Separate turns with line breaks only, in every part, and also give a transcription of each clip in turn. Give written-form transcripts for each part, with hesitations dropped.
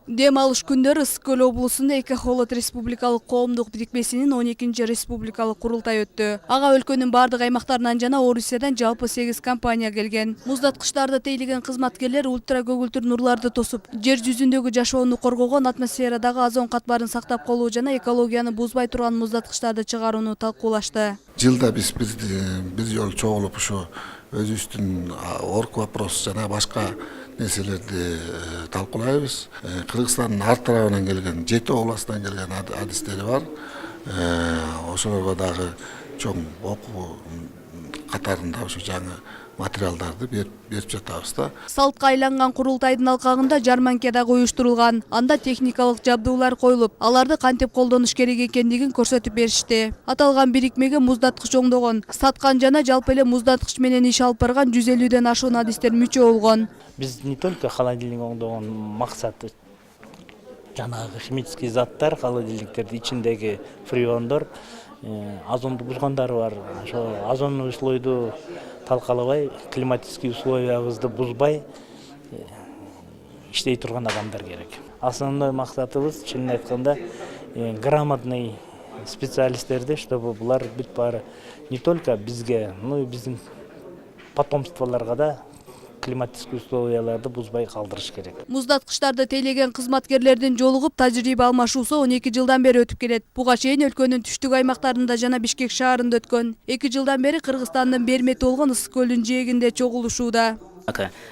Дем алыш күндөрү Ысык Көл облусунда Экохолод республикалык коомдук бирикмесинин 12-ci республикалык курултай өттү. Ага өлкөнүн бардык аймактарынан жана Орусиядан жалпы 8 компания келген. Муздаткычтарды тейлеген кызматкерлер ультра көгүлтүр нурларды тосуп, жер жүзүндөгү жашоону коргогон, атмосферадагы озон катмарын сактап калуу жана экологияны бузбай турган муздаткычтарды чыгарууну талкуулашты.
Жылда биз бир жолу чогулуп ушу өзүбүздүн орг вопрос жана башка нерселерди талкуулайбыз. Кыргызстандын ар тарабынан келген, 7 областан келген адистери бар. Ошолорго дагы чоң окуу катарында ушу жаңы материалдарды берип жатабыз да.
Салтка айланган курултайдын алкагында жарманке дагы уюштурулган. Анда техникалык жабдуулар коюлуп, аларды кантип колдонуш керек экендигин көрсөтүп беришти. Аталган бирикмеге муздаткыч оңдогон, саткан жана жалпы эле муздаткыч менен иш алып барган 150ден ашуун адистер мүчө болгон.
Біз не только холодильник оңдогон максаты жанагы химический заттар, холодильниктердин ичиндеги фреондор, озонду бузгандары бар. Ошо озонный услойду талкалабай, климатический условиябызды бузбай иштей турган адамдар керек. Основной максатыбыз, чынын айтканда, грамотный специалисттерди, чтобы булар бүт баары не только бизге, но и биздин потомстволорго да климатический условияларды бузбай калдырыш керек.
Муздаткычтарды тейлеген кызматкерлердин жолугуп тажрыйба алмашуусу 12 жылдан бери өтүп келет. Буга чейин өлкөнүн түштүк аймактарында жана Бишкек шаарында өткөн. 2 жылдан бери Кыргызстандын бермети болгон Ысык көлүнүн жээгинде чогулушууда.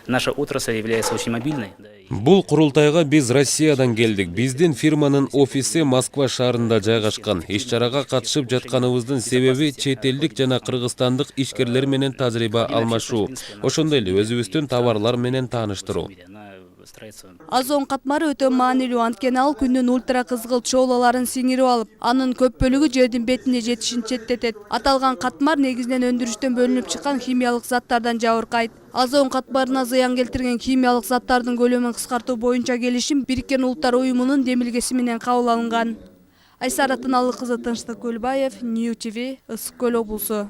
Наша отрасль является очень мобильной.
Бул курултайга биз Россиядан келдик. Биздин фирманын офиси Москва шаарында жайгашкан. Иш-чарага катышып жатканыбыздын себеби чет элдик жана кыргызстандык ишкерлер менен тажрыйба алмашуу. Ошондой эле өзүбүздүн товарлар менен тааныштыруу.
Озон катмары өтө маанилүү, анткени ал күндүн ультра кызгылт шоолаларын сиңирип алып, анын көп бөлүгү жердин бетине жетишин четтетет. Аталган катмар негизинен өндүрүштөн бөлүнүп чыккан химиялык заттардан жабыркайт. Озон катмарына зыян келтирген химиялык заттардын көлөмүн кыскартуу боюнча келишим Бириккен Улуттар уюмунун демилгеси менен кабыл алынган. Айсара Тыналык кызы, Тынчтык Көлбаев, Нью ТВ, Ысык Көл облусу.